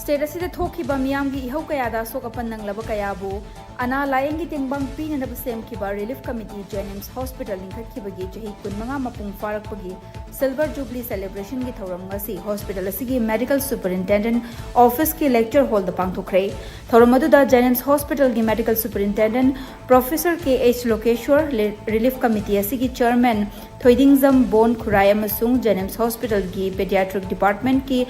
State asida thokiba miyamgi ihau kayada sokapan nanglaba kayabu ana layengi tingbang pinanaba semkiba Relief Committee Jenims Hospital lingkhatkibagi chahi kunmanga mapung farakpagi Silver Jubilee Celebration gi thoram ngasi hospital asigi Medical Superintendent Office ki lecture hall da pangthokre thoram aduda Jenims Hospital gi Medical Superintendent Professor K.H. Lokeshwar Relief Committee asigi Chairman Thoidingzam Bon Khurai amasung Jenims Hospital gi Pediatric Department ki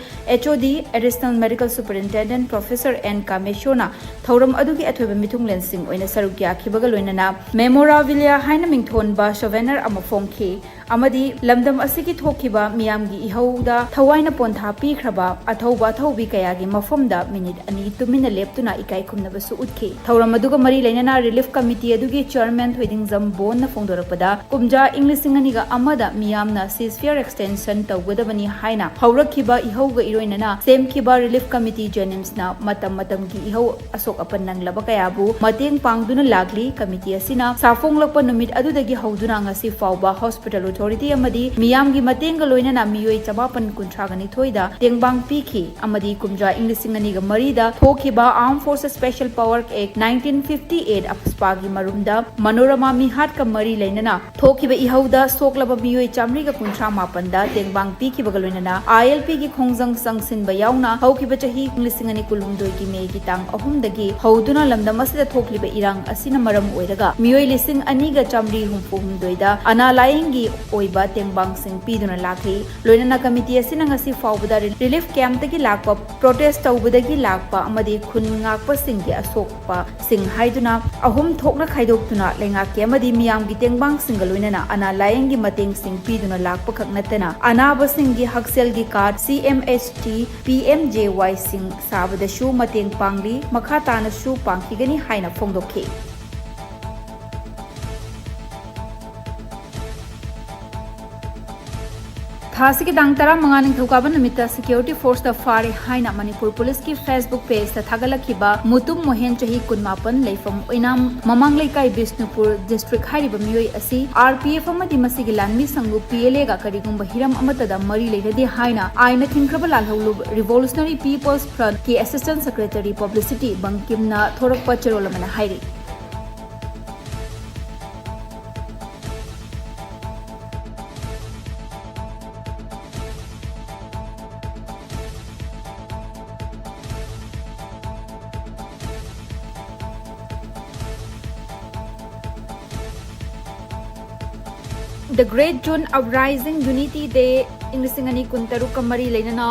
HOD Additional Medical Superintendent Professor N. Kameshona thoram adugi athoiba mithung lensing oina saruk yakhibaga loinana memorabilia haina mingthonba souvenir ama phongkhi amadi lamdam asigi thokiba miyamgi ihauda thawaina pontha pikhraba athauba thaubi kayagi mafomda minute ani tumina leptuna ikai khumnaba su utki thoram aduga mari leinana Relief Committee adugi Chairman Thoidingzam Bon na phongdorakpada kumja Englishing aniga amada miyamna ceasefire extension tawgadabani haina haurakhiba ihauga iroinana semkiba Relief Committee Jenims na matam gi ihau asok apan nanglaba kayabu mateng pangduna lagli committee asina safonglakpa numit adudagi hauduna ngasi fauba hospital authority amadi miyamgi mateng ga loinana miyoi chamapan kuntragani thoida tengbang pikhi amadi kumja Englishing aniga marida thokiba Armed Forces Special Power Act 1958 apspagi marumda manorama mihat ka mari leinana thokiba ihauda soklaba miyoi chamri ga kuntra mapanda tengbang pikhi bagaloinana ILP gi khongjang sangsinba yauna haukiba chahi Englishing ani kulumdoi gi me gi tang ahumdagi hauduna lamdam asida thokliba irang asina maram oiraga miyoi lising ani ga chamri humdoida ana layengi oiba tengbang sing piduna lakhi loinana committee asina ngasi faubada relief camp tagi lakpa protest tawbudagi lakpa amadi khun ngakpa singgi asokpa sing haiduna ahum thokna khaidoktuna lengaki amadi miyam gi tengbang singa loinana ana layengi mateng sing piduna lakpa khaknatana anaba singgi haksel gi card CMHT PMJY sing sabadashu mateng pangli makha tana su pangkigani haina phongdokhi Thasiki dangtara manganing thukaban namita security force da fare haina Manipur police ki Facebook page ta thagalakhiba mutum mohen chahi kunmapan leifam oinam mamang leikai Bishnupur district hairiba miyoi asi RPF amadi masigi lanmi sangu PLA ga karigumba hiram amata da mari leiradi haina aina thinkraba lalholu Revolutionary People's Front ki assistant secretary publicity bangkimna thorakpa cherolamana hairi The Great June Uprising Unity Day Englishing ani kuntaru kamari leinana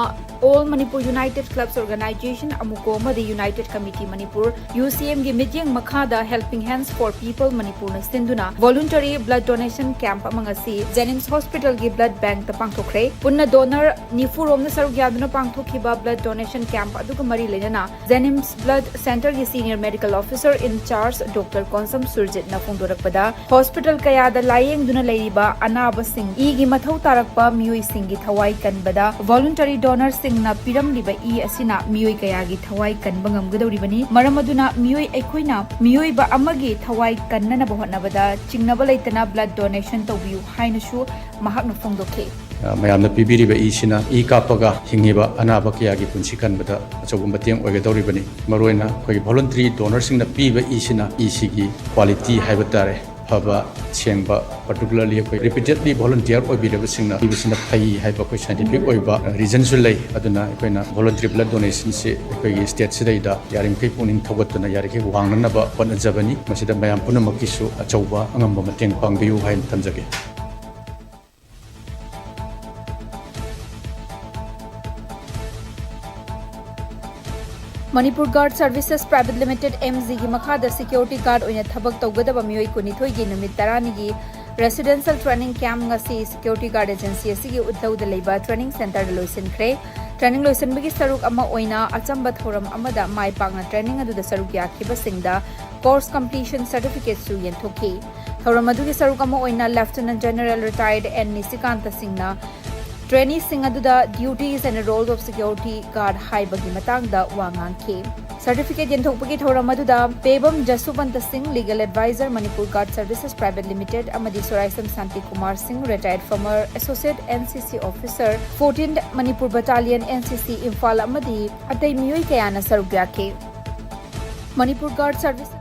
All Manipur United Clubs Organization amuko amadi United Committee Manipur UCM gi meeting makhada Helping Hands for People Manipur na sinduna voluntary blood donation camp amangasi Jenims Hospital gi blood bank ta pangthokre punna donor nifurom na saruk yaduna pangthokhiba blood donation camp aduga mari leinana Jenims Blood Center gi senior medical officer in charge Dr. Konsam Surjit na phongdorakpada hospital kayada layeng duna leiriba anaba sing igi mathau tarakpa miyoi singi thawai kanbada voluntary donors singna piramliba asina miyoi kayagi thawai kanba ngamgadoribani maram aduna miyoi aikhoina miyoi ba amagi thawai kannana bahotnabada chingnaba leitana blood donation tawbiu hainasu mahakna phongdokhe mayamna pibiriba isina kapaga hingiba anaba kayagi punsi kanbada achogum bateng oigadoribani maroina khoi voluntary donors singna piba isina isigi quality haibatare haba chengba particularly koi repeatedly volunteer oibireba singna ibisina phai haiba koi scientific oiba reason su lei aduna koina voluntary blood donation se koi state sidaida yaring kai puning thogatuna yarike wangnana ba panajabani masida mayam punamaki su achauba angamba mateng pangbiu hain tamjage Manipur Guard Services Private Limited MZ gi makhada security guard oina thabak tawgadaba miyoi kunithoi gi numit tarani gi residential training camp ngasi security guard agency asigi utlauda leiba training center loisinkhre training loisinbagi saruk ama oina achamba thoram amada mai pangna training aduda saruk yakhiba singda course completion certificate su yenthokhi thoram adugi saruk ama oina Lieutenant General retired N Nisikanta Singna Traineesing aduda duties and roles of security guard haibagi matangda wa ngangki. Certificate yenthokpagi thoram aduda Pebam Jasupanta Singh, Legal Advisor, Manipur Guard Services Private Limited, amadi Soraisam Santi Kumar Singh, retired former Associate NCC Officer, 14th Manipur Battalion NCC Imphal amadi atai miyoi kayana saruk yake. Manipur Guard Service